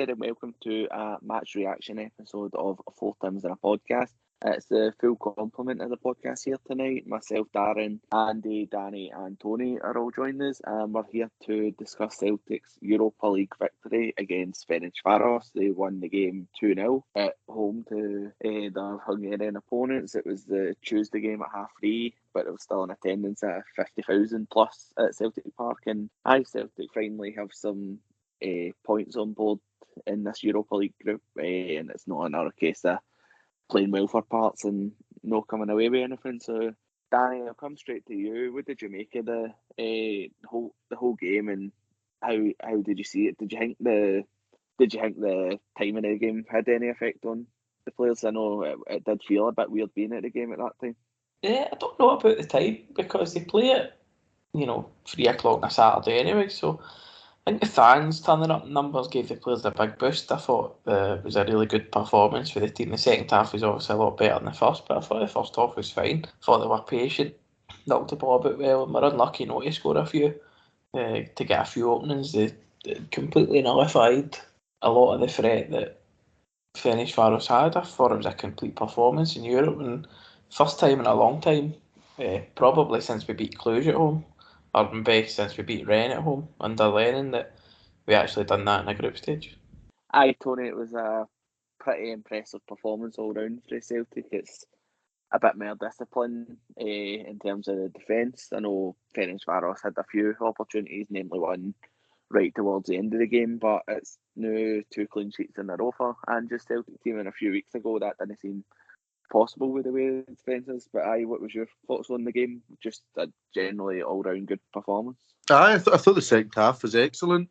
there, and welcome to a match reaction episode of Four Times in a Podcast. It's the full complement of the podcast here tonight. Myself, Darren, Andy, Danny and Tony are all joining us, and we're here to discuss Celtic's Europa League victory against Ferencvaros. They won the game 2-0 at home to their Hungarian opponents. It was the Tuesday game at 3:30, but it was still in attendance at 50,000 plus at Celtic Park, and Celtic finally have some points on board in this Europa League group, and it's not another case of playing well for parts and not coming away with anything. So, Danny, I'll come straight to you. What did you make of the whole game, and how did you see it? Did you think the timing of the game had any effect on the players? I know it did feel a bit weird being at the game at that time. Yeah, I don't know about the time because they play at 3 o'clock on a Saturday anyway. So I think the fans turning up numbers gave the players a big boost. I thought it was a really good performance for the team. The second half was obviously a lot better than the first, but I thought the first half was fine. I thought they were patient, knocked the ball about well, and were unlucky not to score a few, to get a few openings. They completely nullified a lot of the threat that Ferencvaros had. I thought it was a complete performance in Europe, and first time in a long time, probably since we beat Cluj at home. Urban base since we beat Rennes at home under Lennon, that we actually done that in a group stage. Aye, Tony, it was a pretty impressive performance all round for Celtic. It's a bit more discipline in terms of the defence. I know Ferencvaros had a few opportunities, namely one right towards the end of the game, but it's now 2 clean sheets in Europa, and just Celtic team in a few weeks ago that didn't seem possible with the way the defence is. But what was your thoughts on the game? Just a generally all-round good performance. I thought the second half was excellent.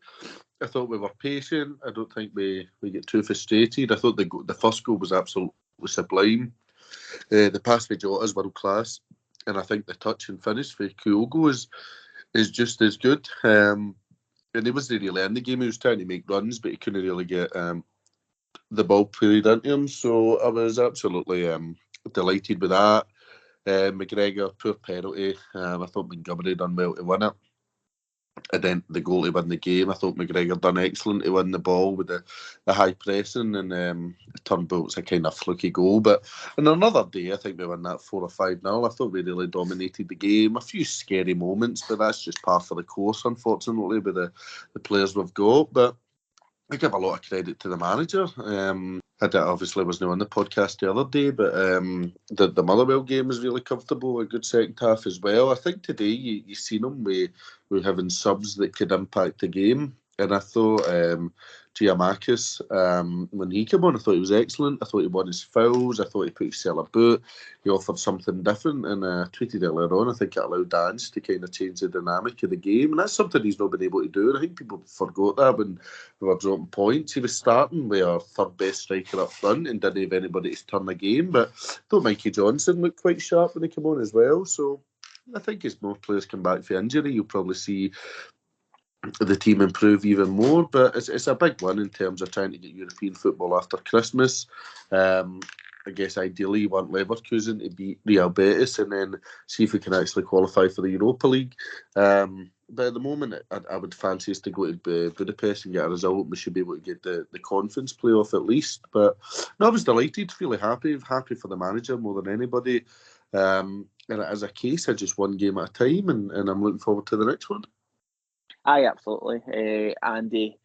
I thought we were patient. I don't think we get too frustrated. I thought the first goal was absolutely sublime. The pass for Jota is world class, and I think the touch and finish for Kyogo is just as good. And he wasn't really in the game. He was trying to make runs, but he couldn't really get the ball played into him. So I was absolutely delighted with that. McGregor, poor penalty. I thought Montgomery done well to win it. And then the goal to win the game, I thought McGregor done excellent to win the ball with the high pressing, and Turnbull's a kind of fluky goal. But on another day, I think we won that 4 or 5-0. I thought we really dominated the game. A few scary moments, but that's just par for the course, unfortunately, with the players we've got. But I give a lot of credit to the manager. I obviously wasn't on the podcast the other day, but the Motherwell game was really comfortable, a good second half as well. I think today you seen them with having subs that could impact the game. And I thought Giamakis, when he came on, I thought he was excellent. I thought he won his fouls. I thought he put his a boot. He offered something different. And I tweeted earlier on, I think it allowed Dance to kind of change the dynamic of the game. And that's something he's not been able to do. And I think people forgot that when we were dropping points. He was starting with our third best striker up front and didn't have anybody to turn the game. But I thought Mikey Johnstone looked quite sharp when he came on as well. So I think as more players come back for injury, you'll probably see the team improve even more, but it's a big one in terms of trying to get European football after Christmas. I guess ideally you want Leverkusen to beat Real Betis and then see if we can actually qualify for the Europa League. But at the moment, I would fancy us to go to Budapest and get a result. We should be able to get the conference playoff at least. But no, I was delighted, really happy for the manager more than anybody. And as a case, I just one game at a time, and I'm looking forward to the next one. Aye, absolutely. Andy,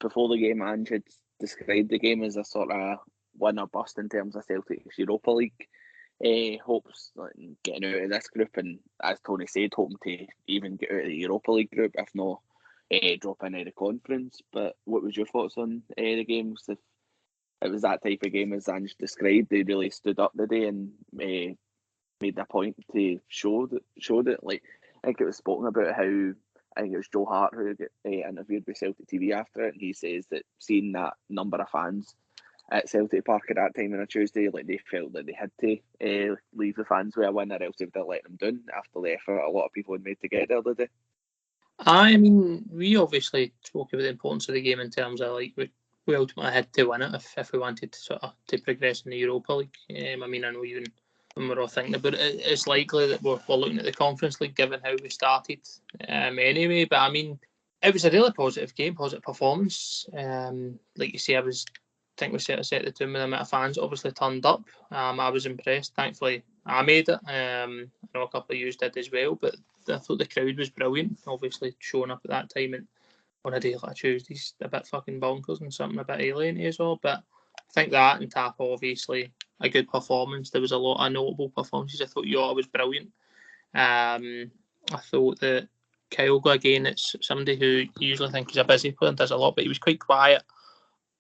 before the game, Ange had described the game as a sort of win or bust in terms of Celtic's Europa League hopes, getting out of this group, and as Tony said, hoping to even get out of the Europa League group, if not dropping out of the conference. But what was your thoughts on the games? If it was that type of game as Ange described, they really stood up today and made a point to show that. Like, I think it was spoken about how, I think it was Joe Hart who got interviewed with Celtic TV after it, and he says that seeing that number of fans at Celtic Park at that time on a Tuesday, like, they felt that they had to leave the fans with a win, or else they would have let them down after the effort a lot of people had made to get there today. I mean, we obviously spoke about the importance of the game in terms of, like, we ultimately had to win it if we wanted to progress in the Europa League. I mean, I know even when we're all thinking about it, it's likely that we're looking at the Conference League given how we started anyway. But I mean, it was a really positive game, positive performance. Like you say, I think we set the tune with the amount of fans that obviously turned up. I was impressed. Thankfully, I made it. I know a couple of you did as well, but I thought the crowd was brilliant. Obviously, showing up at that time and on a day like Tuesday's a bit fucking bonkers and something a bit alien as well. But I think that and Tap, obviously, a good performance. There was a lot of notable performances. I thought Yota was brilliant. I thought that Kyogo, again, it's somebody who you usually think is a busy player and does a lot, but he was quite quiet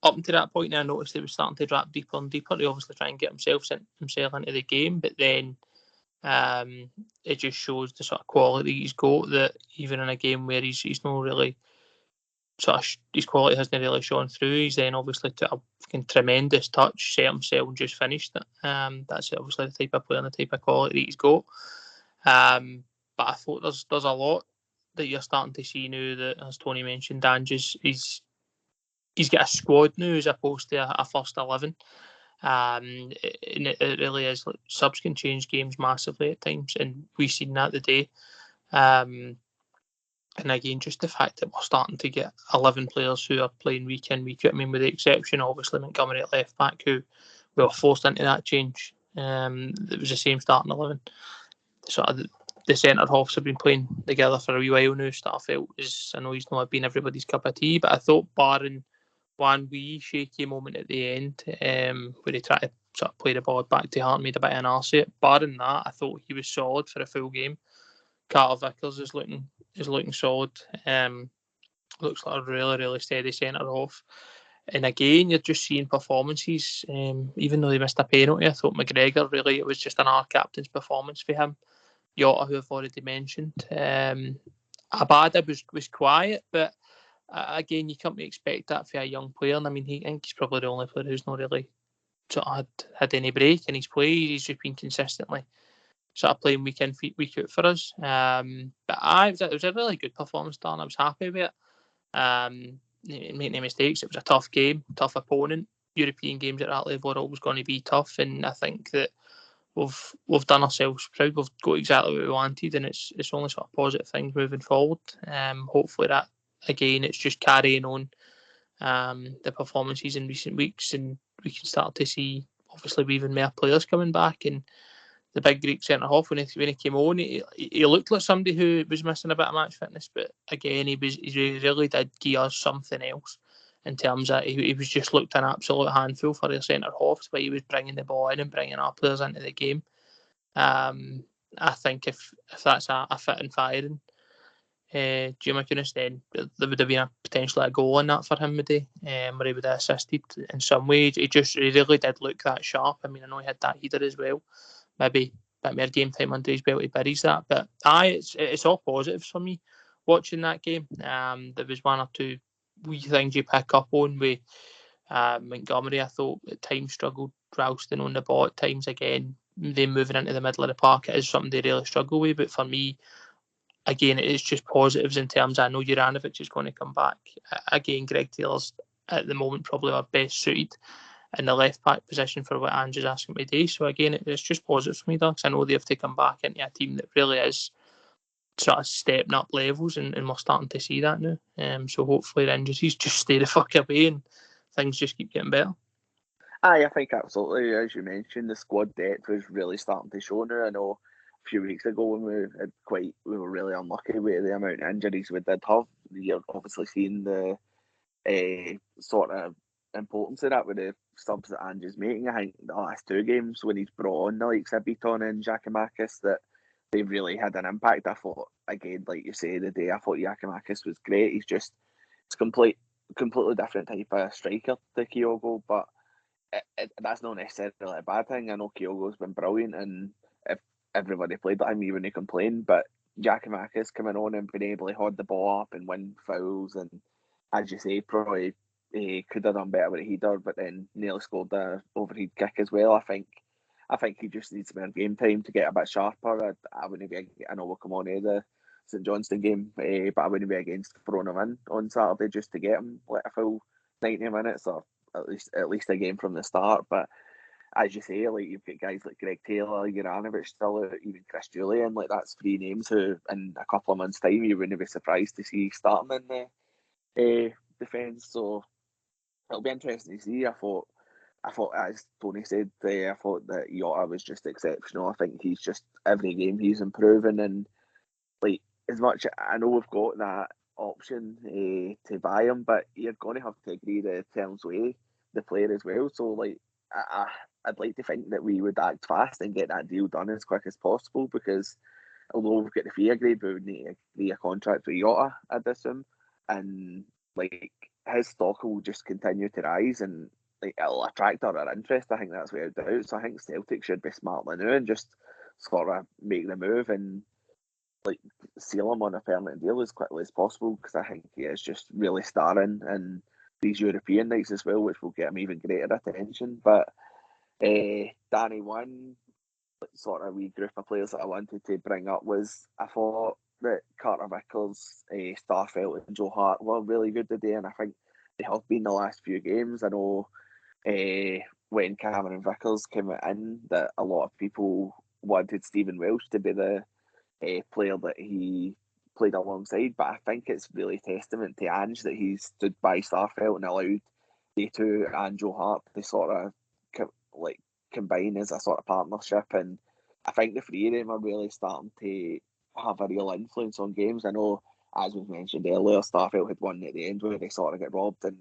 up until that point. And I noticed he was starting to drop deeper and deeper to obviously try and get himself into the game, but then it just shows the sort of quality he's got, that even in a game where he's not really his quality hasn't really shown through, he's then obviously took a fucking tremendous touch, set himself and just finished it. That's obviously the type of player and the type of quality that he's got. But I thought there's a lot that you're starting to see now that, as Tony mentioned, Ange's he's got a squad now as opposed to a first 11. And it really is, like, subs can change games massively at times, and we've seen that today. And again, just the fact that we're starting to get 11 players who are playing week in, week out. I mean, with the exception, obviously, Montgomery at left back, who we were forced into that change. It was the same starting 11. Sort of the centre halves have been playing together for a wee while now. I felt I know he's not been everybody's cup of tea, but I thought barring one wee shaky moment at the end, where he tried to sort of play the ball back to Hart and made a bit of an arse of it. Barring that, I thought he was solid for a full game. Carter Vickers is looking solid. Looks like a really, really steady centre half. And again, you're just seeing performances. Even though they missed a penalty, I thought McGregor, really, it was just an our captain's performance for him. Yota, who I've already mentioned. Abada was quiet, but again, you can't expect that for a young player. And I mean, I think he's probably the only player who's not really sort of had any break in his play. He's just been consistently sort of playing week in, week out for us. But it was a really good performance, Dan. I was happy with it. Make no mistakes, it was a tough game, tough opponent. European games at that level are always going to be tough, and I think that we've done ourselves proud. We've got exactly what we wanted, and it's only sort of positive things moving forward. Hopefully that, again, it's just carrying on the performances in recent weeks, and we can start to see obviously even more players coming back. And the big Greek centre half, when he came on, he looked like somebody who was missing a bit of match fitness, but again, he really did give us something else in terms of he was just looked an absolute handful for the centre half, but he was bringing the ball in and bringing our players into the game. I think if that's a fit and firing Jim McInnes, then there would have been potentially a goal in that for him today, where he would have assisted in some ways. He really did look that sharp. I mean, I know he had that header as well. Maybe a bit more game time under his belt, he buries that. But it's all positives for me watching that game. There was one or two wee things you pick up on with Montgomery. I thought at times struggled Ralston on the ball at times. Again, them moving into the middle of the park, it is something they really struggle with. But for me, again, it's just positives in terms of, I know Juranovic is going to come back. Again, Greg Taylor's at the moment probably our best suited in the left back position for what Ange is asking me today. So again, it's just positive for me, because I know they have to come back into a team that really is sort of stepping up levels, and we're starting to see that now. So hopefully the injuries just stay the fuck away and things just keep getting better. I think absolutely, as you mentioned, the squad depth was really starting to show now. I know a few weeks ago when we were really unlucky with the amount of injuries we did have. You're obviously seeing the sort of importance of that with the subs that Ange's making. I think the last two games when he's brought on the likes of Beaton and Giakoumakis, that they really had an impact. I thought, again, like you say, the day I thought Giakoumakis was great. It's completely different type of striker to Kyogo, but that's not necessarily a bad thing. I know Kyogo's been brilliant, and if everybody played like him, he wouldn't complain. But Giakoumakis coming on and being able to hold the ball up and win fouls, and as you say, probably he could have done better with a header, but then nearly scored the overhead kick as well. I think he just needs more game time to get a bit sharper. I wouldn't be. I know we'll come on to the St Johnstone game, but I wouldn't be against throwing him in on Saturday just to get him like a full 90 minutes, or at least a game from the start. But as you say, like you've got guys like Greg Taylor, Juranovic still out, even Chris Julian. Like that's 3 names who, in a couple of months' time, you wouldn't be surprised to see starting in the defence. So it'll be interesting to see. I thought, as Tony said, I thought that Jota was just exceptional. I think he's just every game he's improving, and like as much I know we've got that option to buy him, but you're going to have to agree the terms with the player as well. So like I'd like to think that we would act fast and get that deal done as quick as possible, because although we've got the fee agreed, we would need to agree a contract with Jota, I'd assume, and like his stock will just continue to rise, and like it'll attract our interest. I think that's without doubt. So I think Celtic should be smart now and just sort of make the move and like seal him on a permanent deal as quickly as possible, because I think he is just really starring in these European nights as well, which will get him even greater attention. But Danny, one sort of wee group of players that I wanted to bring up was, I thought that Carter Vickers, Starfelt and Joe Hart were really good today, and I think they have been the last few games. I know when Cameron Vickers came in that a lot of people wanted Stephen Welsh to be the player that he played alongside, but I think it's really testament to Ange that he stood by Starfelt and allowed they two and Joe Hart to sort of combine as a sort of partnership, and I think the 3 of them are really starting to have a real influence on games. I know, as we've mentioned earlier, Starfelt had one at the end where they sort of get robbed and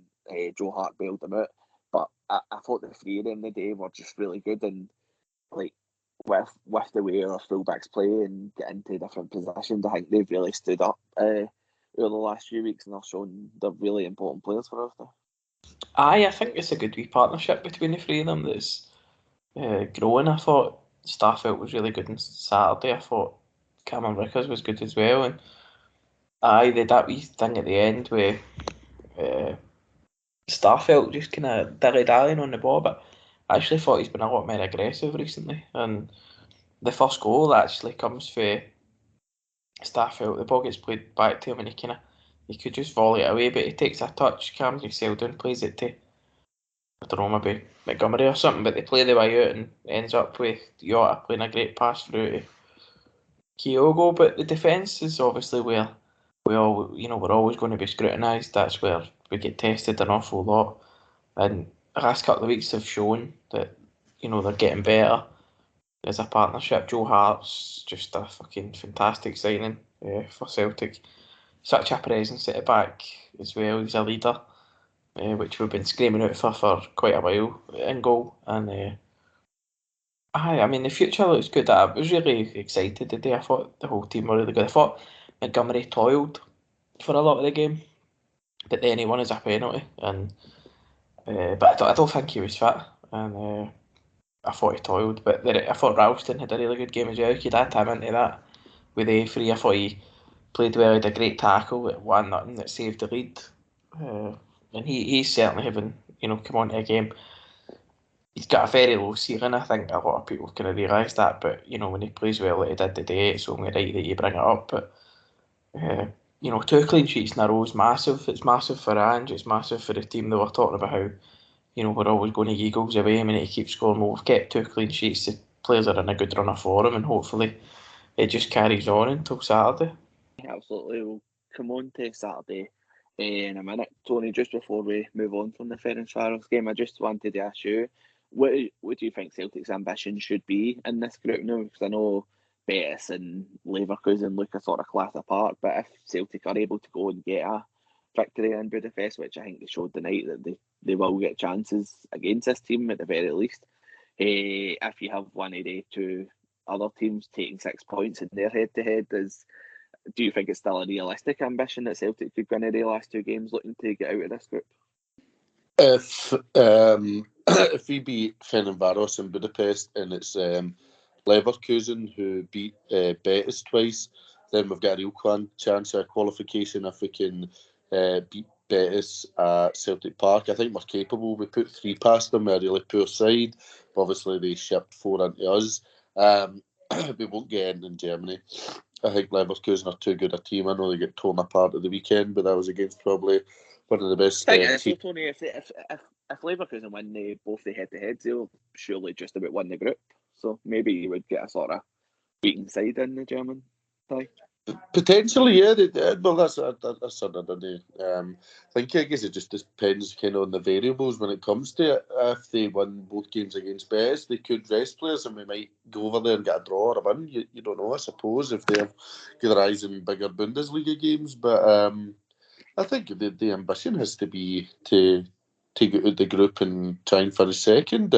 Joe Hart bailed them out, but I thought the 3 of them today were just really good, and like with the way our fullbacks play and get into different positions, I think they've really stood up over the last few weeks, and they've shown they're really important players for us now. I think it's a good wee partnership between the 3 of them that's growing. I thought Starfelt was really good on Saturday. I thought Cameron Vickers was good as well, and they did that wee thing at the end where Starfelt just kind of dilly-dallying on the ball, but I actually thought he's been a lot more aggressive recently, and the first goal actually comes for Starfelt. The ball gets played back to him and he could just volley it away, but he takes a touch, calms himself down, plays it to, I don't know, maybe Montgomery or something, but they play the way out and ends up with Jota playing a great pass through to Kyogo. But the defence is obviously where we're always going to be scrutinised. That's where we get tested an awful lot, and the last couple of weeks have shown that they're getting better as a partnership. Joe Hart's just a fucking fantastic signing for Celtic. Such a presence at the back as well. He's a leader, which we've been screaming out for quite a while in goal. And I mean, the future looks good. I was really excited today. I thought the whole team were really good. I thought Montgomery toiled for a lot of the game, but then he won as a penalty. And but I don't think he was fit. And I thought he toiled. But I thought Ralston had a really good game as well. You could add him into that with the 3. I thought he played well. He had a great tackle at 1-0 that saved the lead. And he's certainly having, come on to a game. He's got a very low ceiling. I think a lot of people kind of realise that. But, when he plays well like he did today, it's only right that you bring it up. But, 2 clean sheets in a row is massive. It's massive for Ange. It's massive for the team that we're talking about how, we're always going to Eagles away. I mean, he keeps scoring. Well, we've kept 2 clean sheets. The players are in a good run of form, and hopefully it just carries on until Saturday. Absolutely. We'll come on to Saturday in a minute. Tony, just before we move on from the Ferencvaros game, I just wanted to ask you, what do you think Celtic's ambition should be in this group now? Because I know Betis and Leverkusen look a sort of class apart, but if Celtic are able to go and get a victory in Budapest, which I think they showed tonight that they will get chances against this team at the very least, if you have one of the 2 other teams taking 6 points in their head-to-head, do you think it's still a realistic ambition that Celtic could win the last 2 games looking to get out of this group? If we beat Ferencvaros in Budapest and it's Leverkusen who beat Betis twice, then we've got a real chance of qualification if we can beat Betis at Celtic Park. I think we're capable. We put 3 past them, a really poor side. Obviously, they shipped 4 into us. We won't get in Germany. I think Leverkusen are too good a team. I know they get torn apart at the weekend, but that was against probably one of the best teams. Tony, if Leverkusen win both the head-to-heads, they'll surely just about win the group. So maybe you would get a sort of beaten side in the German tie. Potentially, yeah. Well, that's another day. I guess it just depends kind of on the variables when it comes to it. If they win both games against Betis, they could rest players and we might go over there and get a draw or a win. You don't know, I suppose, if they have got their eyes in bigger Bundesliga games. But I think the ambition has to be to take it out the group and try and finish second.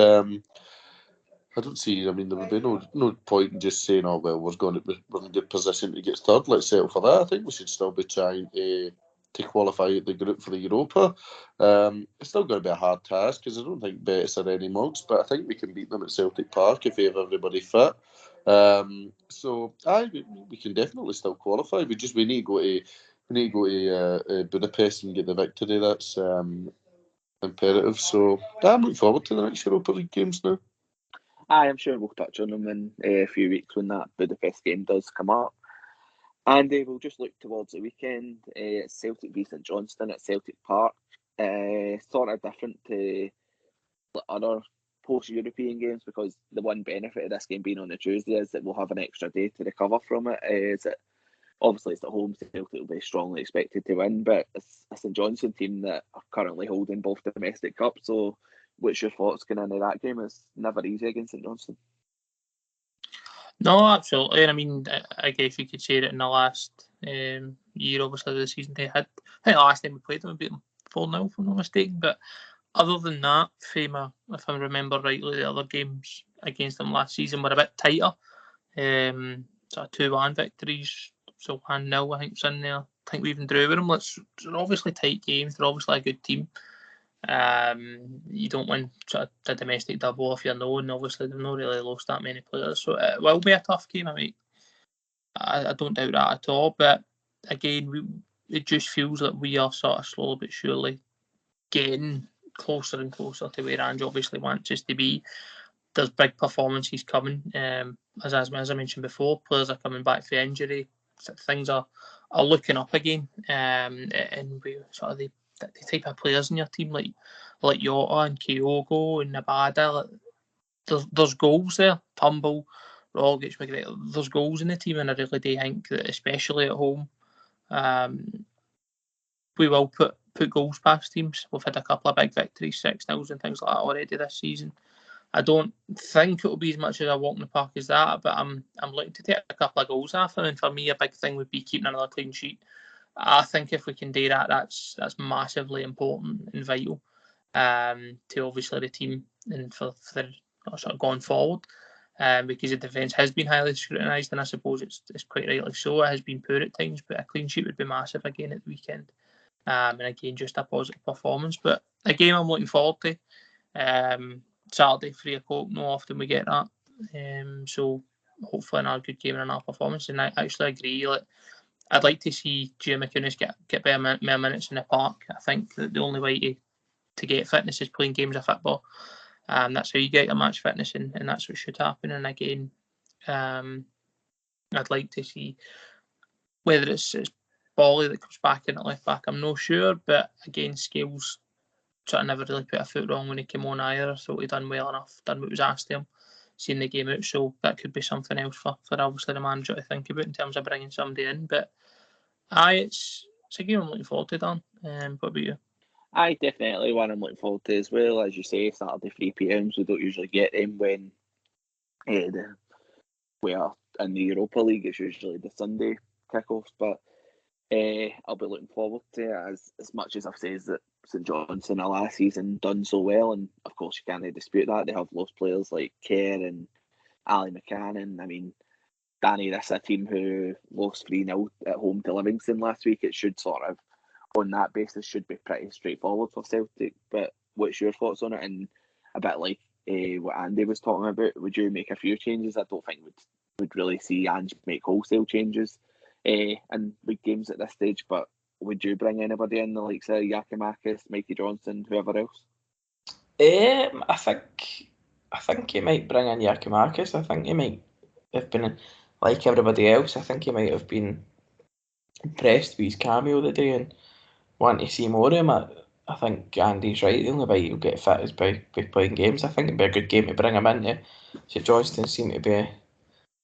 I don't see. I mean, there would be no point in just saying, "Oh well, we're in a good position to get third. Let's settle for that." I think we should still be trying to qualify the group for the Europa. It's still going to be a hard task because I don't think Betis are any mugs, but I think we can beat them at Celtic Park if we have everybody fit. So we can definitely still qualify. We need to go to Budapest and get the victory. That's imperative. So I'm looking forward to the next Europa League games now. I'm sure we'll touch on them in a few weeks when that Budapest game does come up. And we'll just look towards the weekend. It's Celtic v St Johnstone at Celtic Park. Sort of different to other post-European games because the one benefit of this game being on a Tuesday is that we'll have an extra day to recover from it. Obviously it's at home, Celtic will be strongly expected to win, but it's a St Johnstone team that are currently holding both domestic cups, so what's your thoughts going into that game? It's never easy against St Johnstone. No, absolutely. And I mean, I guess you could say that in the last year, obviously, the season they had. I think the last time we played them, we beat them 4-0, if I'm not mistaken. But other than that, Famer, if I remember rightly, the other games against them last season were a bit tighter. Sort of 2-1 victories, so 1-0, I think, was in there. I think we even drew with them. They're obviously tight games. They're obviously a good team. You don't win sort of a domestic double if you're known. Obviously, they've not really lost that many players, so it will be a tough game. I don't doubt that at all. But again, it just feels like we are sort of slowly but surely getting closer and closer to where Ange obviously wants us to be. There's big performances coming. As I mentioned before, players are coming back from injury. Things are looking up again, and we sort of the type of players in your team like Jota and Kyogo and Nabada. There's goals there. Tumble, Rogic, McGregor. There's goals in the team, and I really do think that, especially at home, we will put goals past teams. We've had a couple of big victories, 6-0s and things like that already this season. I don't think it'll be as much as a walk in the park as that, but I'm looking to take a couple of goals off them. And for me, a big thing would be keeping another clean sheet. I think if we can do that, that's massively important and vital to obviously the team and for sort of going forward. Because the defence has been highly scrutinised, and I suppose it's quite rightly so. It has been poor at times, but a clean sheet would be massive again at the weekend. And again, just a positive performance. But a game I'm looking forward to. Saturday, 3 o'clock. Not often we get that. So hopefully another good game and another performance. And I actually agree. I'd like to see Gio McInnes get better minutes in the park. I think that the only way to get fitness is playing games of football. That's how you get your match fitness, and that's what should happen. And again, I'd like to see whether it's Bolly that comes back in at left back. I'm not sure, but again, Scales sort of never really put a foot wrong when he came on either. I thought he done well enough, done what was asked of him, seen the game out. So that could be something else for obviously the manager to think about in terms of bringing somebody in. But it's a game I'm looking forward to, Dan. What about you? Definitely one I'm looking forward to as well. As you say, Saturday 3 p.m. We don't usually get them when we are in the Europa League. It's usually the Sunday kickoffs, but I'll be looking forward to it as much as I've said that St Johnstone last season done so well, and of course you can't dispute that. They have lost players like Kerr and Ali McCann. I mean, Danny, this is a team who lost 3-0 at home to Livingston last week. It should sort of, on that basis, should be pretty straightforward for Celtic. But what's your thoughts on it? And a bit like what Andy was talking about, would you make a few changes? I don't think we'd really see Ange make wholesale changes in big games at this stage, but would you bring anybody in, the likes of Yakimakis, Mikey Johnson, whoever else? I think he might bring in Yakimakis. I think he might have been, like everybody else, I think he might have been impressed with his cameo the day and want to see more of him. I think Andy's right. The only way you'll get fit is by playing games. I think it'd be a good game to bring him into. So Johnstone seem to be. I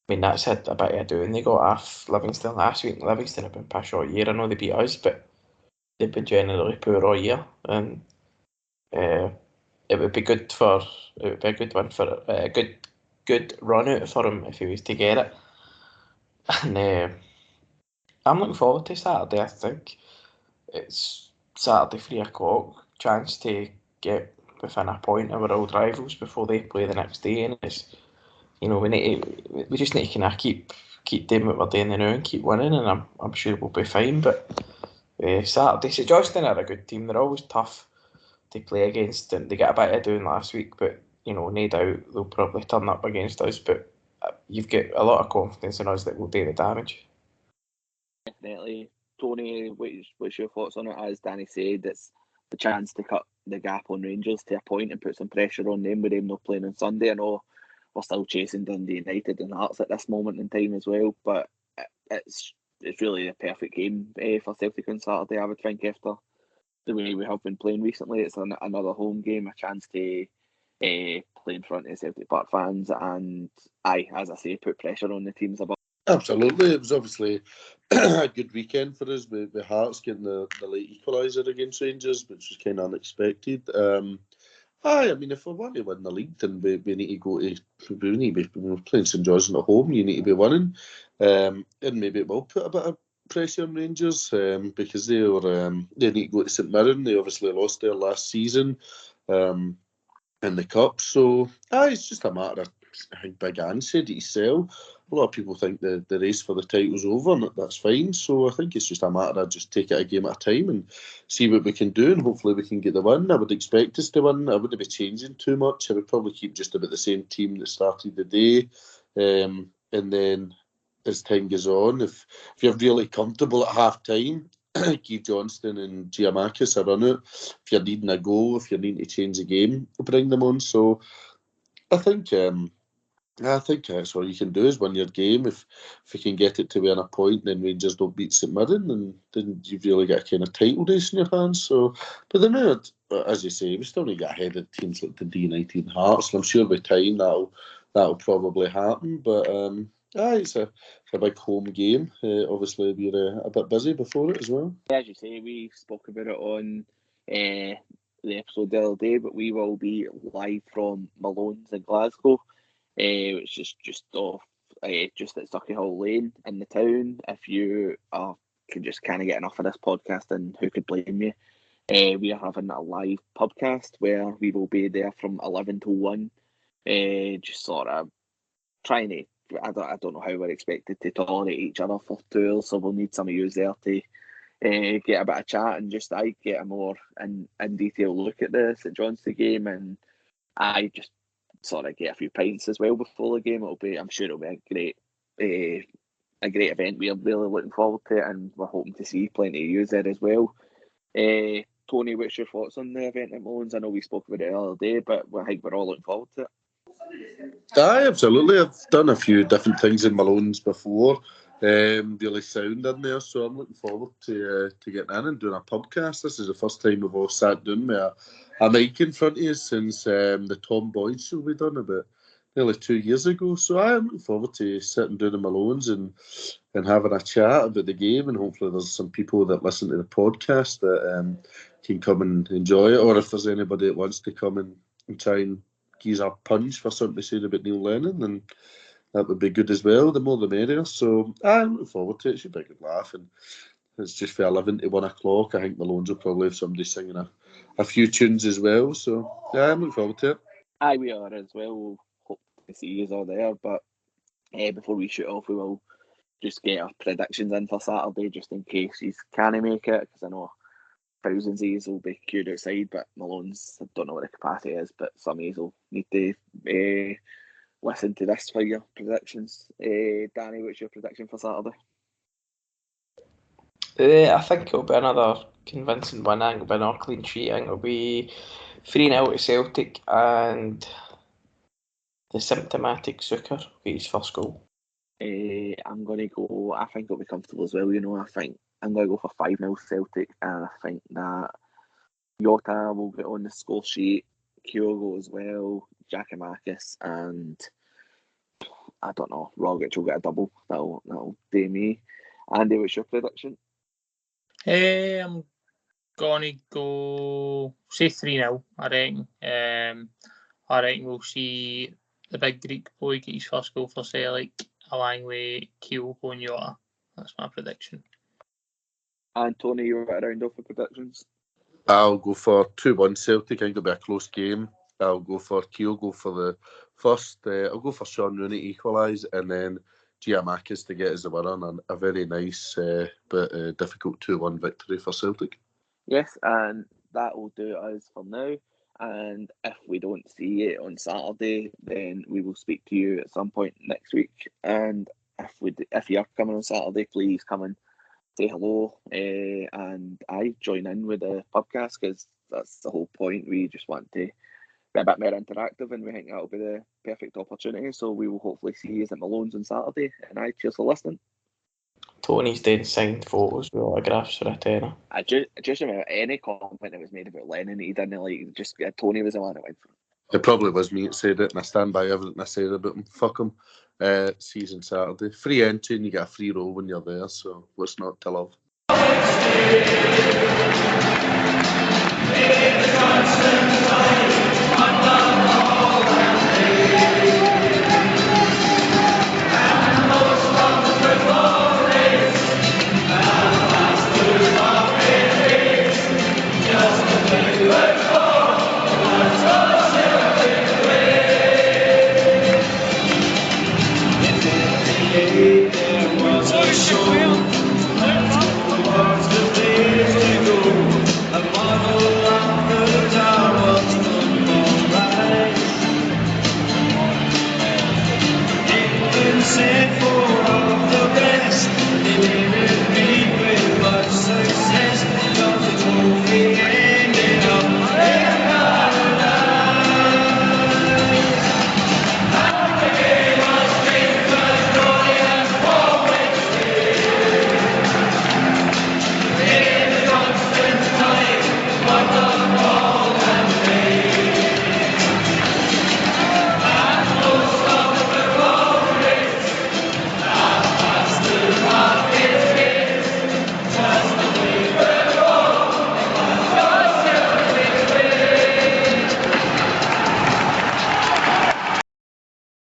mean, that's had a bit of doing. They got off Livingston last week. Livingston have been pish all year. I know they beat us, but they've been generally poor all year. And it would be good for. It would be a good one for a good run out for him if he was to get it. And I'm looking forward to Saturday. I think it's Saturday 3 o'clock. Chance to get within a point of our old rivals before they play the next day, and it's we just need to kind of keep doing what we're doing now and keep winning, and I'm sure we'll be fine. But Saturday, so Johnstone are a good team. They're always tough to play against, and they got a bit of doing last week, but no doubt they'll probably turn up against us. But you've got a lot of confidence in us that we'll do the damage. Definitely. Tony, what's your thoughts on it? As Danny said, it's the chance to cut the gap on Rangers to a point and put some pressure on them with them not playing on Sunday. I know we're still chasing Dundee United and Hearts at this moment in time as well, but it's really a perfect game for Celtic on Saturday, I would think, after the way we have been playing recently. It's another home game, a chance to play in front of Celtic Park fans and, as I say, put pressure on the teams above. Absolutely. It was obviously a good weekend for us with Hearts getting the late equaliser against Rangers, which was kind of unexpected. I mean, if we want to win the league, then we need to go to. We need to be we're playing St Johnstone at home. You need to be winning, and maybe it will put a bit of pressure on Rangers because they need to go to St Mirren. They obviously lost there last season in the cup. So it's just a matter of, I think Big Ann said it himself. A lot of people think the race for the title's over, and that's fine. So I think it's just a matter of just take it a game at a time and see what we can do, and hopefully we can get the win. I would expect us to win. I wouldn't be changing too much. I would probably keep just about the same team that started the day. And then as time goes on, if you're really comfortable at half time, give Johnstone and Giamakis a run out. If you're needing a goal, if you're needing to change the game, bring them on. So I think that's what you can do is win your game. If you can get it to win a point, then Rangers don't beat St Mirren, and then you've really got a kind of title race in your hands. So, but then, as you say, we still need to get ahead of teams like the United and Hearts, and I'm sure with time that'll probably happen. But it's a big home game. Obviously, we're a bit busy before it as well. As you say, we spoke about it on the episode the other day, but we will be live from Malone's in Glasgow, which is just off, just at Stucky Hall Lane in the town. If you can just kind of get enough of this podcast, and who could blame you? We are having a live podcast where we will be there from 11 to 1, just sort of trying to. I don't know how we're expected to tolerate each other for 2 hours, so we'll need some of you there to get a bit of chat and just get a more in detail look at the St Johnstone game, and I just sort of get a few pints as well before the game. I'm sure it'll be a great event. We're really looking forward to it, and we're hoping to see plenty of you there as well. Tony, what's your thoughts on the event at Malone's? I know we spoke about it the other day, but I think we're all looking forward to it. Aye, absolutely. I've done a few different things in Malone's before. Really sound in there, so I'm looking forward to getting in and doing a podcast. This is the first time we've all sat down with a mic in front of us since the Tom Boyd show we done about nearly 2 years ago. So I'm looking forward to sitting down in Malone's and having a chat about the game, and hopefully there's some people that listen to the podcast that can come and enjoy it, or if there's anybody that wants to come and try and give a punch for something to say about Neil Lennon, then that would be good as well. The more the merrier. So I'm looking forward to it. It should be a good laugh, and it's just for 11 to 1 o'clock. I think Malone's will probably have somebody singing a few tunes as well. So yeah, I'm looking forward to it. Aye, we are as well. We'll hope to see you all there. But before we shoot off, we will just get our predictions in for Saturday, just in case you can't make it, because I know thousands of you will be queued outside, but Malone's, I don't know what the capacity is, but some of you will need to listen to this for your predictions. Danny, what's your prediction for Saturday? I think it'll be another convincing win. I think it'll be another clean sheet. I think it'll be 3-0 to Celtic, and the symptomatic Zucker will get his first goal. I'm going to go, I think it'll be comfortable as well. I think I'm going to go for 5-0 Celtic, and I think that Jota will get on the score sheet. Kyogo as well. Giakoumakis and I don't know. Rogic will get a double. That'll do me. Andy, what's your prediction? I'm gonna go say 3-0. I reckon. I reckon we'll see the big Greek boy get his first goal for Celtic, along with Kyogo and Jota. That's my prediction. And Tony, you're around off for predictions. I'll go for 2-1 Celtic. I think it'll be a close game. I'll go for Kyogo for the first. I'll go for Sean Rooney to equalise, and then Giakoumakis to get us the winner, and a very nice but difficult 2-1 victory for Celtic. Yes, and that will do us for now. And if we don't see it on Saturday, then we will speak to you at some point next week. And if you're coming on Saturday, please come and say hello, and I join in with the podcast, because that's the whole point. We just want to be a bit more interactive, and we think that'll be the perfect opportunity. So we will hopefully see you at Malone's on Saturday. And cheers for listening. Tony's doing signed photos with autographs for a tenner. I just remember any comment that was made about Lennon, he didn't like. Just Tony was the one that went for it. It probably was me that said it, and I stand by everything I said about him. Fuck him. Season Saturday. Free entry, and you get a free roll when you're there, so what's not to love? Johnstone.